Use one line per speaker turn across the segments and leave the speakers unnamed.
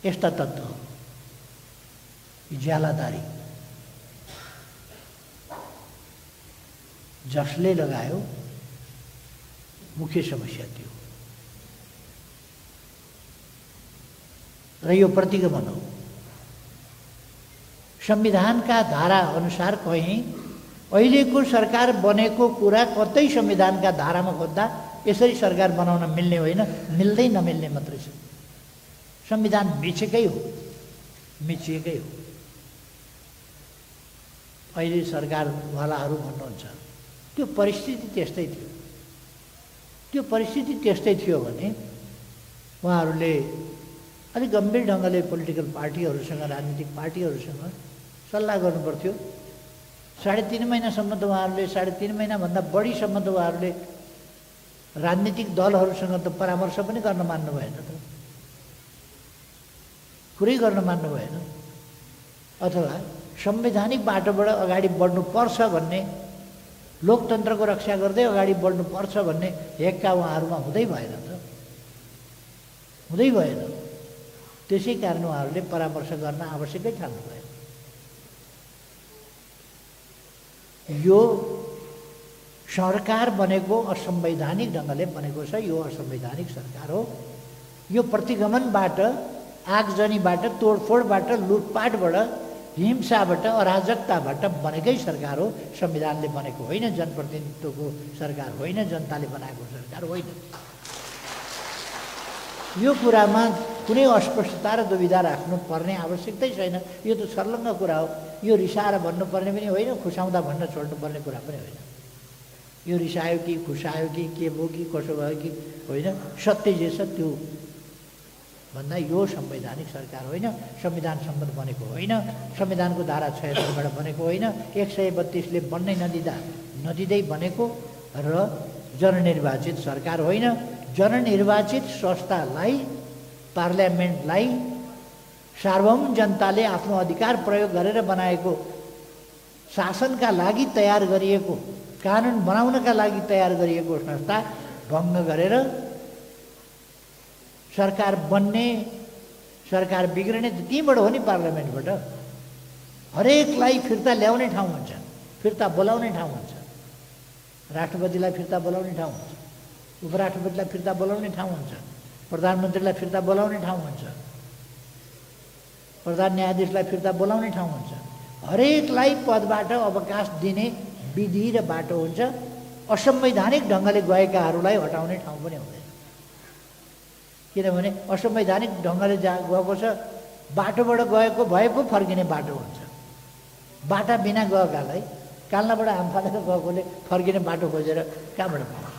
यस्ता तत्त्व ज्यालादारी जसले लगायो मुख्य समस्या थियो र यो प्रतिगमन हो। संविधानका धारा अनुसार कहीँ अहिलेको सरकार बनेको कुरा कतै संविधानका धारामा खोज्दा यसरी सरकार बनाउन मिल्ने होइन, मिल्दै नमिल्ने मात्रै छ। संविधान मिचेकै हो, मिचिएकै हो। अहिले सरकारवालाहरू भन्नुहुन्छ त्यो परिस्थिति त्यस्तै थियो। त्यो परिस्थिति त्यस्तै थियो भने उहाँहरूले अलिक गम्भीर ढङ्गले पोलिटिकल पार्टीहरूसँग, राजनीतिक पार्टीहरूसँग सल्लाह गर्नुपर्थ्यो। 3.5 महिनासम्म त उहाँहरूले 3.5 महिनाभन्दा बढीसम्म त उहाँहरूले राजनीतिक दलहरूसँग त परामर्श पनि गर्न मान्नु भएन, त कुरै गर्न मान्नु भएन। अथवा संवैधानिक बाटोबाट अगाडि बढ्नुपर्छ भन्ने, लोकतन्त्रको रक्षा गर्दै अगाडि बढ्नुपर्छ भन्ने हेक्का उहाँहरूमा हुँदै भएन, त हुँदै भएन। त्यसै कारण उहाँहरूले परामर्श गर्न आवश्यकै ठान्नु भयो। यो सरकार बनेको असंवैधानिक ढङ्गले बनेको छ, यो असंवैधानिक सरकार हो। यो प्रतिगमनबाट, आगजनीबाट, तोडफोडबाट, लुटपाटबाट, हिंसाबाट, अराजकताबाट बनेकै सरकार हो। संविधानले बनेको होइन, जनप्रतिनिधित्वको सरकार होइन, जनताले बनाएको सरकार होइन। यो कुरामा कुनै अस्पष्टता र दुविधा राख्नु पर्ने आवश्यकतै छैन। यो त सर्लङ्ग कुरा हो। यो रिसाएर भन्नुपर्ने पनि होइन, खुसाउँदा भन्न छोड्नुपर्ने कुरा पनि होइन। यो रिसायो कि खुसायो कि के भयो कि कसो भयो कि होइन, सत्य जे छ त्यो भन्दा यो संवैधानिक सरकार होइन, संविधान सम्बन्ध बनेको होइन, संविधानको धारा 76बाट बनेको होइन, 132ले बन्नै नदिँदै बनेको र जननिर्वाचित सरकार होइन। जननिर्वाचित संस्थालाई, पार्लियामेन्टलाई सार्वभौम जनताले आफ्नो अधिकार प्रयोग गरेर बनाएको, शासनका लागि तयार गरिएको, कानुन बनाउनका लागि तयार गरिएको संस्था भङ्ग गरेर सरकार बन्ने, सरकार बिग्रने त त्यहीँबाट हो नि, पार्लियामेन्टबाट। हरेकलाई फिर्ता ल्याउने ठाउँ हुन्छ, फिर्ता बोलाउने ठाउँ हुन्छ। राष्ट्रपतिलाई फिर्ता बोलाउने ठाउँ हुन्छ, उपराष्ट्रपतिलाई फिर्ता बोलाउने ठाउँ हुन्छ, प्रधानमन्त्रीलाई फिर्ता बोलाउने ठाउँ हुन्छ, प्रधान न्यायाधीशलाई फिर्ता बोलाउने ठाउँ हुन्छ। हरेकलाई पदबाट अवकाश दिने विधि र बाटो हुन्छ। असंवैधानिक ढङ्गले गएकाहरूलाई हटाउने ठाउँ पनि हुँदैन। किनभने असंवैधानिक ढङ्गले गएको छ, बाटोबाट गएको भए पो फर्किने बाटो हुन्छ। बाटा बिना गएकालाई, काल्नाबाट हाम फालेर गएकोले फर्किने बाटो खोजेर कहाँबाट पाउँछ?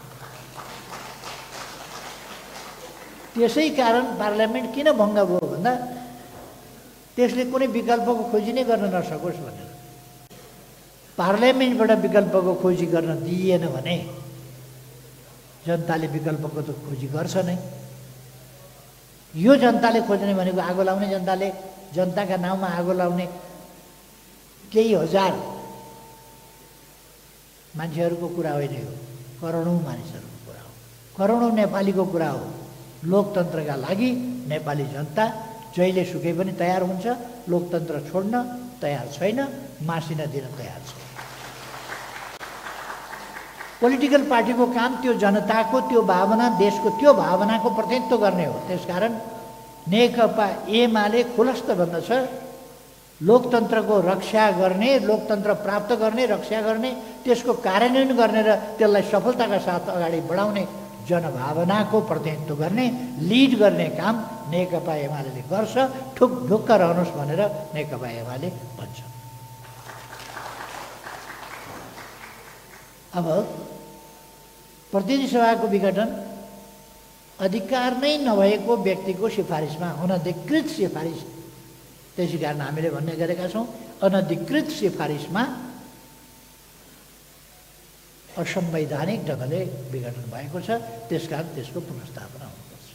त्यसै कारण पार्लियामेन्ट किन भङ्ग भयो भन्दा त्यसले कुनै विकल्पको खोजी नै गर्न नसकोस् भनेर। पार्लियामेन्टबाट विकल्पको खोजी गर्न दिइएन भने जनताले विकल्पको त खोजी गर्छ नै। यो जनताले खोज्ने भनेको आगो लाउने, जनताले जनताका नाउँमा आगो लाउने केही हजार मान्छेहरूको कुरा होइन, यो करोडौँ मानिसहरूको कुरा हो, करोडौँ नेपालीको कुरा हो। लोकतन्त्रका लागि नेपाली जनता जहिले सुकै पनि तयार हुन्छ, लोकतन्त्र छोड्न तयार छैन, मासिन दिन तयार छ। पोलिटिकल पार्टीको काम त्यो जनताको त्यो भावना, देशको त्यो भावनाको प्रतिनिधित्व गर्ने हो। त्यसकारण नेकपा एमाले खुलस्त भन्दछ, लोकतन्त्रको रक्षा गर्ने, लोकतन्त्र प्राप्त गर्ने, रक्षा गर्ने, त्यसको कार्यान्वयन गर्ने र त्यसलाई सफलताका साथ अगाडि बढाउने जनभावनाको प्रतिनिधित्व गर्ने, लिड गर्ने काम नेकपा एमाले गर्छ। ढुक्क रहनुहोस् भनेर नेकपा एमाले भन्छ। अब प्रतिनिधि सभाको विघटन अधिकार नै नभएको व्यक्तिको सिफारिसमा, अनधिकृत सिफारिस, त्यसै कारण हामीले भन्ने गरेका छौँ, अनधिकृत सिफारिसमा असंवैधानिक ढङ्गले विघटन भएको छ। त्यसकारण त्यसको पुनर्स्थापना हुनुपर्छ।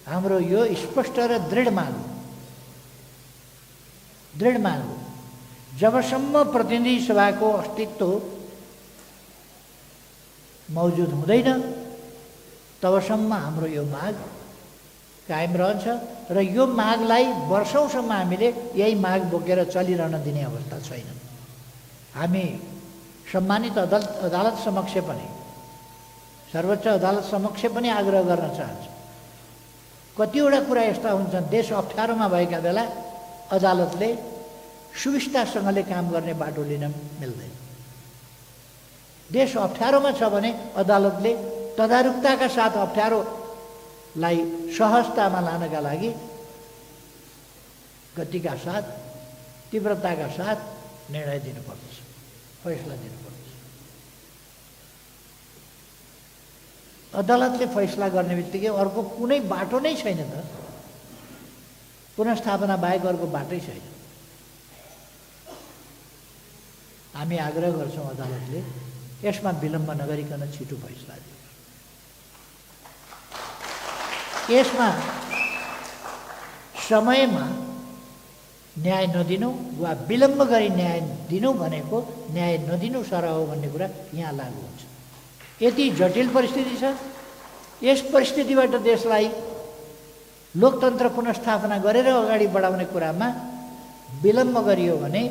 हाम्रो यो स्पष्ट र दृढ माग हो, दृढ माग हो। जबसम्म प्रतिनिधि सभाको अस्तित्व मौजुद हुँदैन तबसम्म हाम्रो यो माग कायम रहन्छ र यो मागलाई वर्षौँसम्म हामीले यही माग बोकेर चलिरहन दिने अवस्था छैन। हामी सम्मानित अदालत समक्ष पनि, सर्वोच्च अदालत समक्ष पनि आग्रह गर्न चाहन्छौँ। कतिवटा कुरा यस्ता हुन्छन्, देश अप्ठ्यारोमा भएका बेला अदालतले सुविस्तासँगले काम गर्ने बाटो लिन मिल्दैन। देश अप्ठ्यारोमा छ भने अदालतले तदारुकताका साथ अप्ठ्यारोलाई सहजतामा लानका लागि गतिका साथ, तीव्रताका साथ निर्णय दिनुपर्दछ, फैसला दिनुपर्दछ। अदालतले फैसला गर्ने बित्तिकै अर्को कुनै बाटो नै छैन त, पुनर्स्थापना बाहेक अर्को बाटै छैन। हामी आग्रह गर्छौँ अदालतले यसमा विलम्ब नगरिकन छिटो फैसला दिनु। यसमा समयमा न्याय नदिनु वा विलम्ब गरी न्याय दिनु भनेको न्याय नदिनु सरह हो भन्ने कुरा यहाँ लागू हुन्छ। यति जटिल परिस्थिति छ। यस परिस्थितिबाट देशलाई लोकतन्त्र पुनर्स्थापना गरेर अगाडि बढाउने कुरामा विलम्ब गरियो भने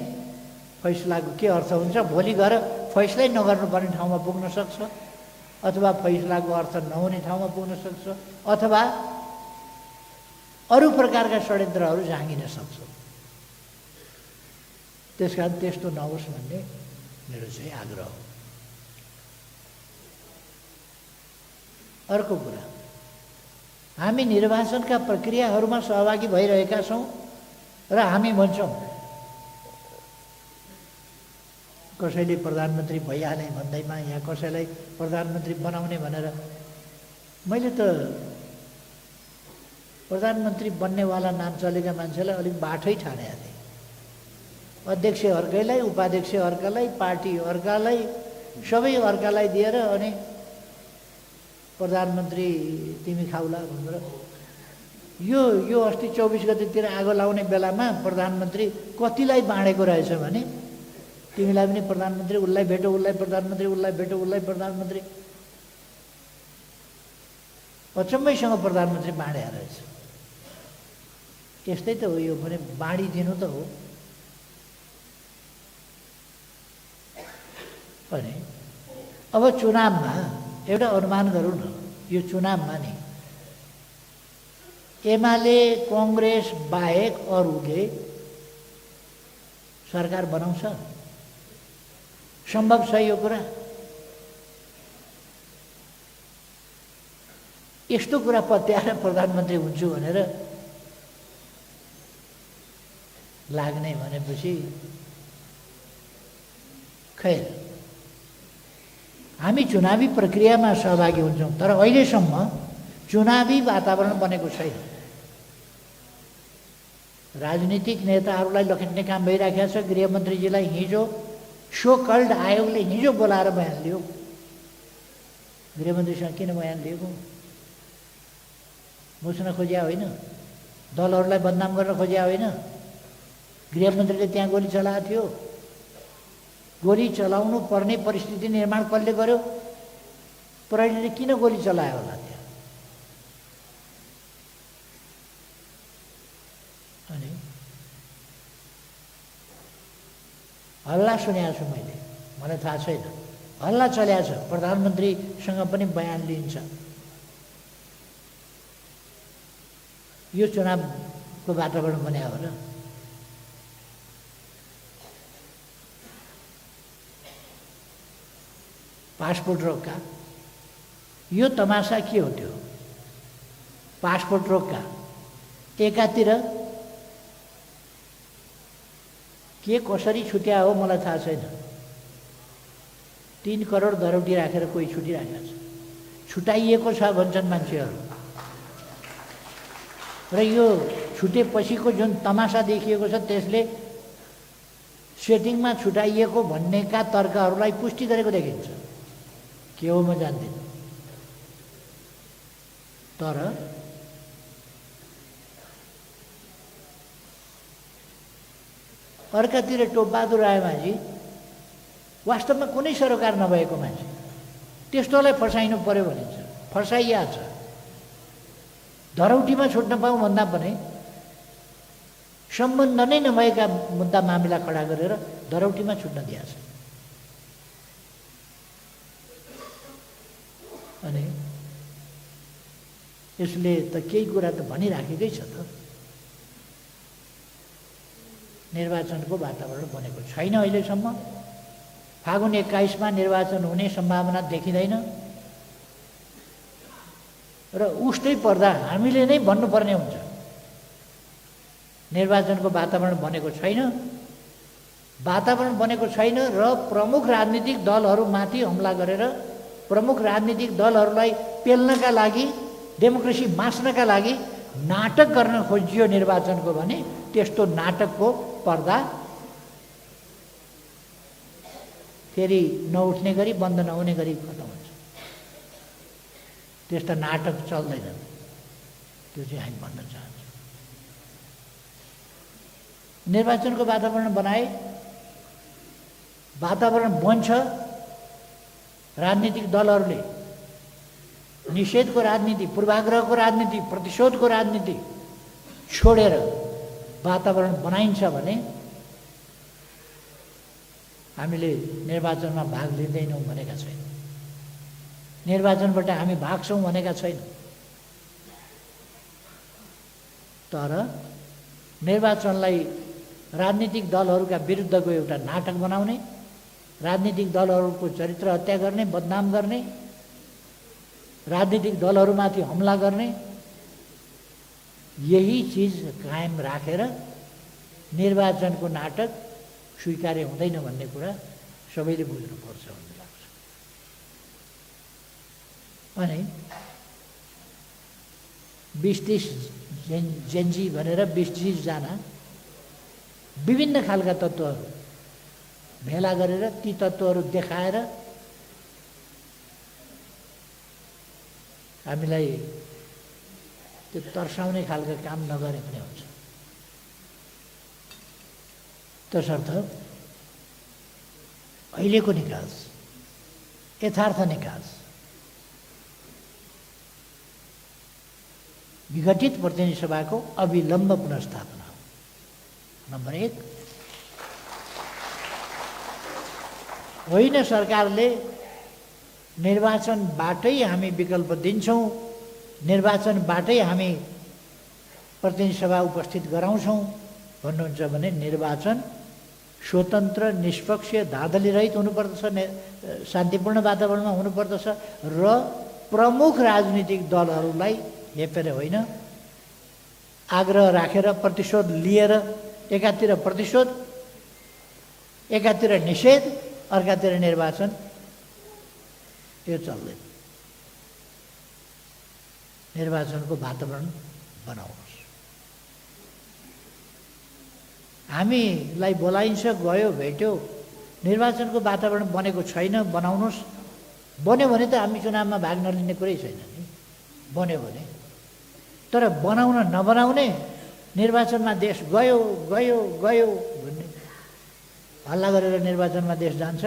फैसलाको के अर्थ हुन्छ? भोलि गएर फैसलै नगर्नुपर्ने ठाउँमा पुग्न सक्छ, अथवा फैसलाको अर्थ नहुने ठाउँमा पुग्न सक्छ, अथवा अरू प्रकारका षड्यन्त्रहरू झाँगिन सक्छ। त्यसकारण त्यस्तो नहोस् भन्ने मेरो चाहिँ आग्रह हो। अर्को कुरा, हामी निर्वाचनका प्रक्रियाहरूमा सहभागी भइरहेका छौँ र हामी भन्छौँ कसैले प्रधानमन्त्री भइहाले भन्दैमा या कसैलाई प्रधानमन्त्री बनाउने भनेर, मैले त प्रधानमन्त्री बन्नेवाला नाम चलेका मान्छेलाई अलिक बाठै ठानेका थिएँ। अध्यक्ष अर्कैलाई, उपाध्यक्ष अर्कालाई, पार्टी अर्कालाई, सबै अर्कालाई दिएर अनि प्रधानमन्त्री तिमी खाउला भनेर यो अस्ति 24 गतेतिर आगो लाउने बेलामा प्रधानमन्त्री कतिलाई बाँडेको रहेछ भने तिमीलाई पनि प्रधानमन्त्री, उसलाई भेटो उसलाई प्रधानमन्त्री, उसलाई भेटो उसलाई प्रधानमन्त्री, अचम्मैसँग प्रधानमन्त्री बाँडेको रहेछ। यस्तै त हो यो भने, बाँडिदिनु त हो। अनि अब चुनावमा एउटा अनुमान गरौँ न, यो चुनावमा नि एमाले कांग्रेस बाहेक अरूले सरकार बनाउँछ? सम्भव छ यो कुरा? यस्तो कुरा पत्याएर प्रधानमन्त्री हुन्छु भनेर लाग्ने भनेपछि खैर, हामी चुनावी प्रक्रियामा सहभागी हुन्छौँ, तर अहिलेसम्म चुनावी वातावरण बनेको छैन। राजनीतिक नेताहरूलाई लखेट्ने काम भइराखेको छ। गृहमन्त्रीजीलाई हिजो सो कल्ड आयोगले हिजो बोलाएर बयान लियो। गृहमन्त्रीसँग किन बयान लिएको? बुझ्न खोजिया होइन, दलहरूलाई बदनाम गर्न खोजिया होइन। गृहमन्त्रीले त्यहाँ गोली चलाएको थियो। गोली चलाउनु पर्ने परिस्थिति निर्माण कसले गर्यो? प्रहरीले किन गोली चलायो होला त्यहाँ? अनि हल्ला सुनेको छु मैले, मलाई थाहा छैन, हल्ला चलेको छ। प्रधानमन्त्रीसँग पनि बयान लिन्छ। यो चुनावको वातावरण बन्या हो र? पासपोर्ट रोक्का, यो तमासा के हो? त्यो पासपोर्ट रोक्का एकातिर के कसरी छुट्या हो मलाई थाहा छैन। 3 करोड धरौटी राखेर कोही छुटिराखेको छ, छुटाइएको छ भन्छन् मान्छेहरू। र यो छुटेपछिको जुन तमासा देखिएको छ त्यसले सेटिङमा छुटाइएको भन्नेका तर्कहरूलाई पुष्टि गरेको देखिन्छ। के हो म जान्दिनँ, तर अर्कातिर टोपबहादुर रायमाझी वास्तवमा कुनै सरोकार नभएको मान्छे, त्यस्तोलाई फसाइनु पर्यो भनिन्छ। फसाइया छ। धरौटीमा छुट्न पाऊँ भन्दा पनि सम्बन्ध नै नभएका मुद्दा मामिला खडा गरेर धरौटीमा छुट्न दिएको छ। अनि यसले त केही कुरा त भनिराखेकै छ त। निर्वाचनको वातावरण बनेको छैन अहिलेसम्म। फागुन 21मा निर्वाचन हुने सम्भावना देखिँदैन र उस्तै पर्दा हामीले नै भन्नुपर्ने हुन्छ निर्वाचनको वातावरण बनेको छैन, वातावरण बनेको छैन र प्रमुख राजनीतिक दलहरूमाथि हमला गरेर प्रमुख राजनीतिक दलहरूलाई पेल्नका लागि, डेमोक्रेसी मास्नका लागि नाटक गर्न खोजियो निर्वाचनको भने त्यस्तो नाटकको पर्दा फेरि नउठ्ने गरी, बन्द नहुने गरी खतम हुन्छ। त्यस्ता नाटक चल्दैन, त्यो चाहिँ हामी भन्न चाहन्छौँ। निर्वाचनको वातावरण बनाए, वातावरण बन्छ, राजनीतिक दलहरूले निषेधको राजनीति, पूर्वाग्रहको राजनीति, प्रतिशोधको राजनीति छोडेर वातावरण बनाइन्छ भने हामीले निर्वाचनमा भाग लिँदैनौँ भनेका छैनौँ, निर्वाचनबाट हामी भाग्छौँ भनेका छैनौँ। तर निर्वाचनलाई राजनीतिक दलहरूका विरुद्धको एउटा नाटक बनाउने, राजनीतिक दलहरूको चरित्र हत्या गर्ने, बदनाम गर्ने, राजनीतिक दलहरूमाथि हमला गर्ने, यही चिज कायम राखेर निर्वाचनको नाटक स्वीकार्य हुँदैन भन्ने कुरा सबैले बुझ्नुपर्छ भन्ने लाग्छ। अनि 20-30 जेन्जी भनेर 20-30 जना विभिन्न खालका तत्त्वहरू भेला गरेर ती तत्त्वहरू देखाएर हामीलाई त्यो तर्साउने खालका काम नगरे पनि हुन्छ। तसर्थ अहिलेको निकास, यथार्थ निकास, विघटित प्रतिनिधि सभाको अविलम्ब पुनर्स्थापना हो। नम्बर 1, होइन सरकारले निर्वाचनबाटै हामी विकल्प दिन्छौँ, निर्वाचनबाटै हामी प्रतिनिधि सभा उपस्थित गराउँछौँ भन्नुहुन्छ भने निर्वाचन स्वतन्त्र, निष्पक्ष, धाँधलीरहित हुनुपर्दछ, शान्तिपूर्ण वातावरणमा हुनुपर्दछ र प्रमुख राजनीतिक दलहरूलाई हेपेर होइन, आग्रह राखेर प्रतिशोध लिएर एकातिर प्रतिशोध, एकातिर निषेध, अर्कातिर निर्वाचन, यो चल्दैन। निर्वाचनको वातावरण बनाउनुहोस्। हामीलाई बोलाइन्छ, गयो, भेट्यो, निर्वाचनको वातावरण बनेको छैन, बनाउनुहोस्। बन्यो भने त हामी चुनावमा भाग नलिने कुरै छैन नि, बन्यो भने। तर बनाउन नबनाउने, निर्वाचनमा देश गयो गयो गयो भन्ने हल्ला गरेर निर्वाचनमा देश जान्छ।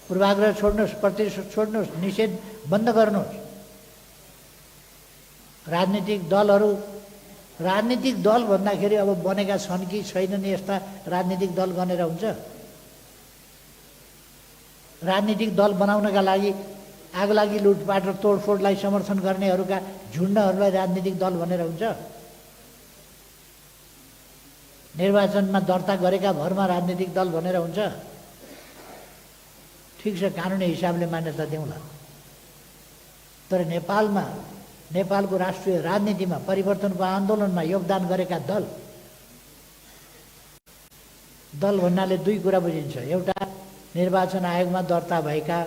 पूर्वाग्रह छोड्नुहोस्, प्रतिशोध छोड्नुहोस्, निषेध बन्द गर्नुहोस्। राजनीतिक दल भन्दाखेरि अब बनेका छन् कि छैनन् यस्ता राजनीतिक दल गनेर हुन्छ? राजनीतिक दल बनाउनका लागि आगलागी, लुटपाट र तोडफोडलाई समर्थन गर्नेहरूका झुन्डहरूलाई राजनीतिक दल भनेर हुन्छ? निर्वाचनमा दर्ता गरेका भरमा राजनीतिक दल भनेर हुन्छ? ठिक छ, कानुनी हिसाबले मान्यता दिउँला। तर नेपालको राष्ट्रिय राजनीतिमा परिवर्तनको आन्दोलनमा योगदान गरेका दल भन्नाले दुई कुरा बुझिन्छ। एउटा निर्वाचन आयोगमा दर्ता भएका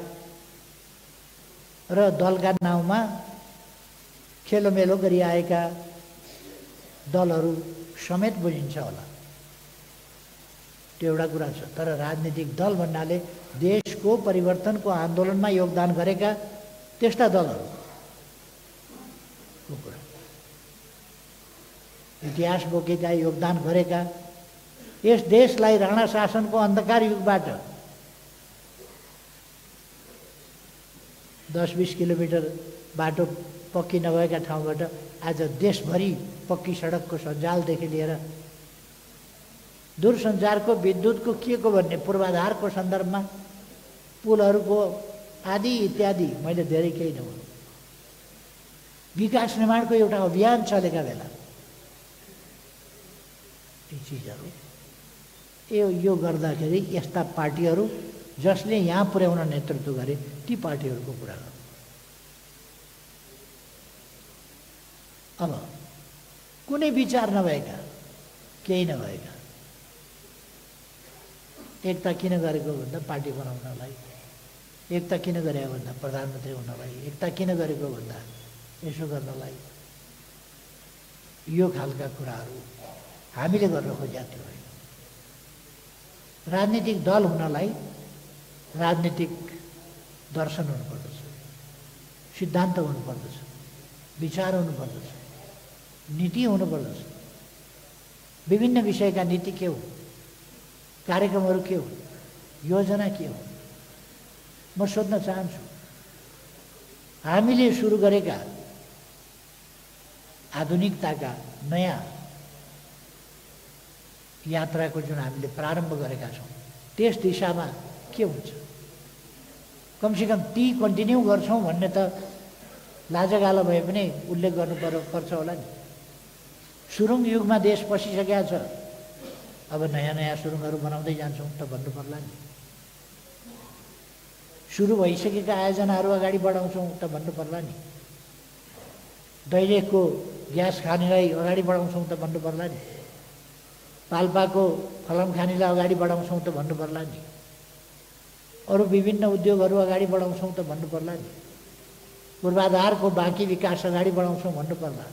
र दलका नाउँमा खेलोमेलो गरिआएका दलहरू समेत बुझिन्छ होला, त्यो एउटा कुरा छ। तर राजनीतिक दल भन्नाले देशको परिवर्तनको आन्दोलनमा योगदान गरेका त्यस्ता दलहरूको कुरा, इतिहास बोकेका, योगदान गरेका, यस देशलाई राणा शासनको अन्धकार युगबाट 10-20 किलोमिटर बाटो पक्की नभएका ठाउँबाट आज देशभरि पक्की सडकको सञ्जालदेखि लिएर दूरसञ्चारको विद्युतको के को भन्ने पूर्वाधारको सन्दर्भमा पुलहरूको आदि इत्यादि मैले धेरै केही नभनौँ, विकास निर्माणको एउटा अभियान चलेका बेला यी चिजहरू यो गर्दाखेरि यस्ता पार्टीहरू जसले यहाँ पुर्याउन नेतृत्व गरे ती पार्टीहरूको कुरा गर्नु। अब कुनै विचार नभएका, केही नभएका एकता किन गरेको भन्दा पार्टी बनाउनलाई, एकता किन गरेको भन्दा प्रधानमन्त्री हुनलाई, एकता किन गरेको भन्दा यसो गर्नलाई, यो खालका कुराहरू हामीले गर्न खोजेका थियौँ। राजनीतिक दल हुनलाई राजनीतिक दर्शन हुनुपर्दछ, सिद्धान्त हुनुपर्दछ, विचार हुनुपर्दछ, नीति हुनुपर्दछ। विभिन्न विषयका नीति के हो, कार्यक्रमहरू के हो, योजना के हो। म सोध्न चाहन्छु, हामीले सुरु गरेका आधुनिकताका नयाँ यात्राको जुन हामीले प्रारम्भ गरेका छौँ त्यस दिशामा के हुन्छ? कमसेकम ती कन्टिन्यू गर्छौँ भन्ने त लाजगालो भए पनि उल्लेख पर्छ होला नि। सुरुङ युगमा देश पसिसकेका छ, अब नयाँ नयाँ सुरुङहरू बनाउँदै जान्छौँ त भन्नु पर्ला नि। सुरु भइसकेका आयोजनाहरू अगाडि बढाउँछौँ त भन्नु पर्ला नि। दैलेखको ग्यास खानीलाई अगाडि बढाउँछौँ त भन्नु पर्ला नि। पाल्पाको फलाम खानीलाई अगाडि बढाउँछौँ त भन्नु पर्ला नि। अरू विभिन्न उद्योगहरू अगाडि बढाउँछौँ त भन्नु पर्ला नि। पूर्वाधारको बाँकी विकास अगाडि बढाउँछौँ भन्नु पर्ला।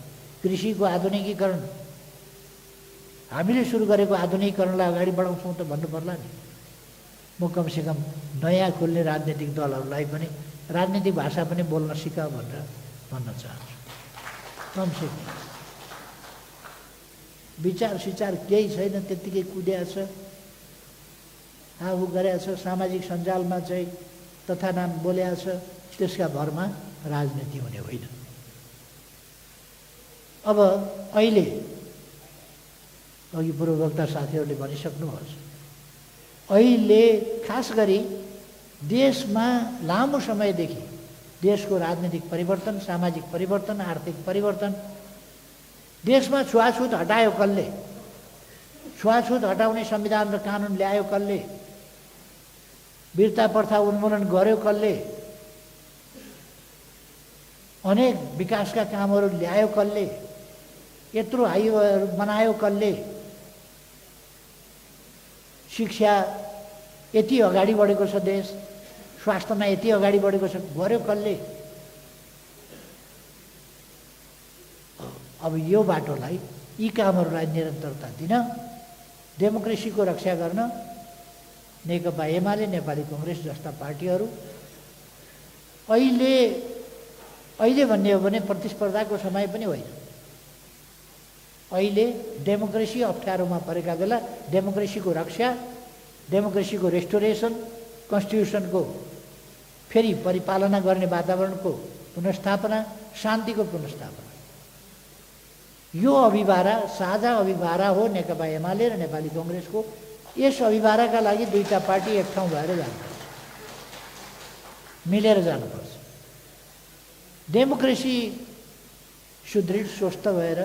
कृषिको आधुनिकीकरण, हामीले सुरु गरेको आधुनिकीकरणलाई अगाडि बढाउँछौँ त भन्नु पर्ला नि। म कमसेकम नयाँ खुल्ने राजनीतिक दलहरूलाई पनि राजनीतिक भाषा पनि बोल्न सिक भनेर भन्न चाहन्छु। कमसेकम विचार सिचार केही छैन, त्यत्तिकै कुद्या छ, आफू गरेका छ, सामाजिक सञ्जालमा चाहिँ तथा नाम बोल्या छ, त्यसका भरमा राजनीति हुने होइन। अब अहिले अघि पूर्ववक्ता साथीहरूले भनिसक्नुभएको छ, अहिले खास गरी देशमा लामो समयदेखि देशको राजनीतिक परिवर्तन, सामाजिक परिवर्तन, आर्थिक परिवर्तन, देशमा छुवाछुत हटायो कसले, छुवाछुत हटाउने संविधान र कानुन ल्यायो कसले, वीरता प्रथा उन्मूलन गर्यो कसले, अनेक विकासका कामहरू ल्यायो कसले, यत्रो हाइवेहरू बनायो कसले, शिक्षा यति अगाडि बढेको छ देश, स्वास्थ्यमा यति अगाडि बढेको छ, गर्यो कसले? अब यो बाटोलाई, यी कामहरूलाई निरन्तरता दिन, डेमोक्रेसीको रक्षा गर्न नेकपा एमाले, नेपाली कङ्ग्रेस जस्ता पार्टीहरू अहिले भन्ने हो भने प्रतिस्पर्धाको समय पनि होइन। अहिले डेमोक्रेसी अप्ठ्यारोमा परेका बेला डेमोक्रेसीको रक्षा, डेमोक्रेसीको रेस्टोरेसन, कन्स्टिट्युसनको फेरि परिपालना गर्ने वातावरणको पुनर्स्थापना, शान्तिको पुनर्स्थापना, यो अभिभारा साझा अभिभारा हो नेकपा एमाले र नेपाली कङ्ग्रेसको। यस अभिभाराका लागि दुईटा पार्टी एक ठाउँ भएर जानुपर्छ, मिलेर जानुपर्छ। डेमोक्रेसी सुदृढ स्वस्थ भएर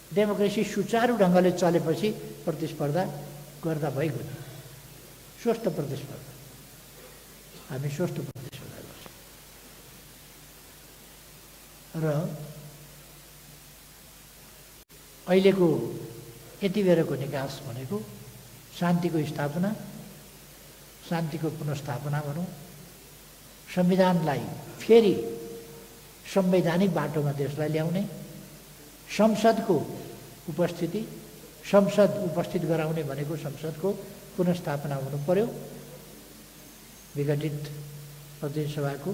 डेमोक्रेसी सुचारू ढङ्गले चलेपछि प्रतिस्पर्धा गर्दा भइगयो। स्वस्थ प्रतिस्पर्धा, हामी स्वस्थ प्रतिस्पर्धा गर्छौँ। र अहिलेको यति बेरको निकास भनेको शान्तिको स्थापना, शान्तिको पुनर्स्थापना भनौँ, संविधानलाई फेरि संवैधानिक बाटोमा देशलाई ल्याउने, संसदको उपस्थिति, संसद उपस्थित गराउने भनेको संसदको पुनर्स्थापना हुनु पर्यो। विघटित प्रतिनिधि सभाको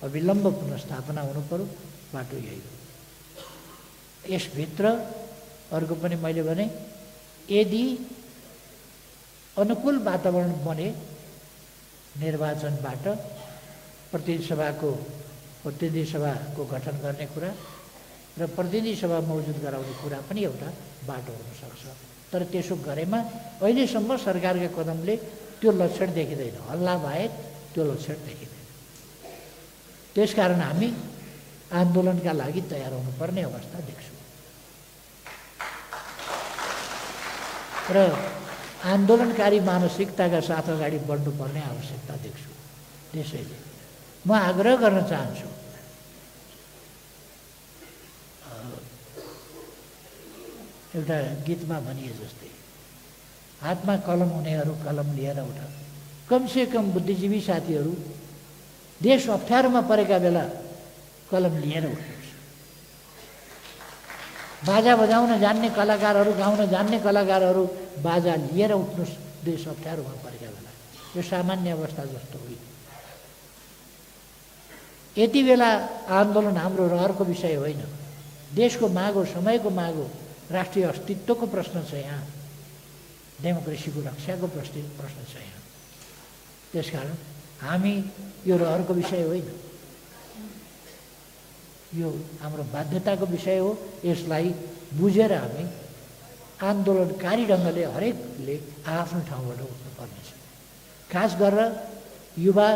अविलम्ब पुनर्स्थापना हुनु पर्यो, बाटो यही हो। यसभित्र अर्को पनि मैले भने, यदि अनुकूल वातावरण बने निर्वाचनबाट प्रतिनिधि सभाको प्रतिनिधि सभाको गठन गर्ने कुरा र प्रतिनिधि सभा मौजुद गराउने कुरा पनि एउटा बाटो हुनसक्छ। तर त्यसो गरेमा अहिलेसम्म सरकारका कदमले त्यो लक्षण देखिँदैन, हल्ला बाहेक त्यो लक्षण देखिँदैन। त्यसकारण हामी आन्दोलनका लागि तयार हुनुपर्ने अवस्था देख्छौँ र आन्दोलनकारी मानसिकताका साथ अगाडि बढ्नुपर्ने आवश्यकता देख्छु। त्यसैले म आग्रह गर्न चाहन्छु, एउटा गीतमा भनिए जस्तै हातमा कलम हुनेहरू कलम लिएर उठ। कमसेकम बुद्धिजीवी साथीहरू देश अप्ठ्यारोमा परेका बेला कलम लिएर उठ्नुहोस्। बाजा बजाउन जान्ने कलाकारहरू, गाउन जान्ने कलाकारहरू बाजा लिएर उठ्नुहोस् देश अप्ठ्यारोमा परेका बेला। यो सामान्य अवस्था जस्तो होइन। यति बेला आन्दोलन हाम्रो रहरको विषय होइन, देशको माग हो, समयको माग हो। राष्ट्रिय अस्तित्वको प्रश्न छ यहाँ, डेमोक्रेसीको रक्षाको प्रश्न छ यहाँ। त्यसकारण हामी यो रहरको विषय होइन, यो हाम्रो बाध्यताको विषय हो। यसलाई बुझेर हामी आन्दोलनकारी ढङ्गले हरेकले आफ्नो ठाउँबाट उठ्नुपर्नेछ। खास गरेर युवा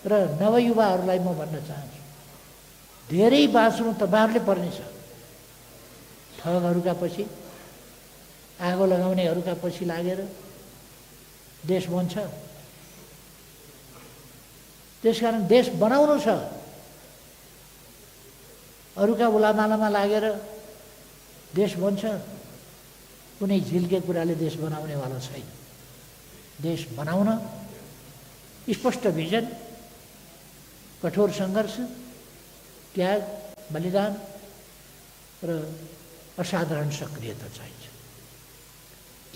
र नवयुवाहरूलाई म भन्न चाहन्छु, धेरै बाँच्नु तपाईँहरूले पर्नेछ। ठगहरूका पछि, आगो लगाउनेहरूका पछि लागेर देश बन्छ। त्यसकारण देश बनाउनु छ, अरूका उलामालामा लागेर देश बन्छ। कुनै झिल्के कुराले देश बनाउनेवाला छैन। देश बनाउन स्पष्ट भिजन, कठोर सङ्घर्ष, त्याग, बलिदान र असाधारण सक्रियता चाहिन्छ।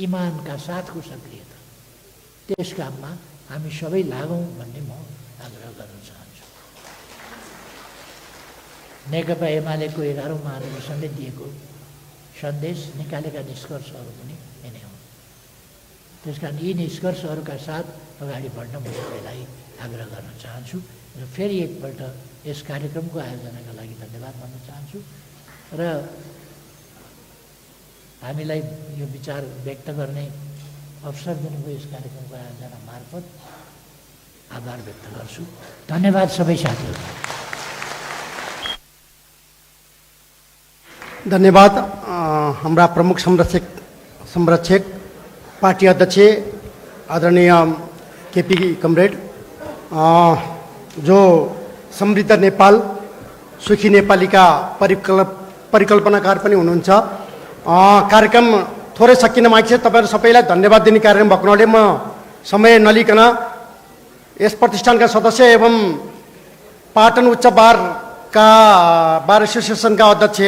इमानका साथको सक्रियता। त्यस काममा हामी सबै लागौँ भन्ने म आग्रह गर्न चाहन्छु। नेकपा एमालेको 11औं महाधिवेशनले दिएको सन्देश, निकालेका निष्कर्षहरू पनि यिनै हुन्। त्यसकारण यी निष्कर्षहरूका साथ अगाडि बढ्न म सबैलाई आग्रह गर्न चाहन्छु र फेरि एकपल्ट यस कार्यक्रमको आयोजनाका लागि धन्यवाद भन्न चाहन्छु र हामीलाई यो विचार व्यक्त गर्ने अवसर दिनुभयो यस कार्यक्रमको आयोजना मार्फत आभार व्यक्त गर्छु। धन्यवाद सबै साथीहरू।
धन्यवाद हाम्रा प्रमुख संरक्षक पार्टी अध्यक्ष आदरणीय केपी कमरेड, जो समृद्ध नेपाल सुखी नेपालीका परिकल्पनाकार पनि हुनुहुन्छ। कार्यक्रम थोरै सकिन बाँकी छ। तपाईँहरू सबैलाई धन्यवाद दिने कार्यक्रम भएको हुनाले म समय नलिकन यस प्रतिष्ठानका सदस्य एवं पाटन उच्च बार एसोसिएसनका अध्यक्ष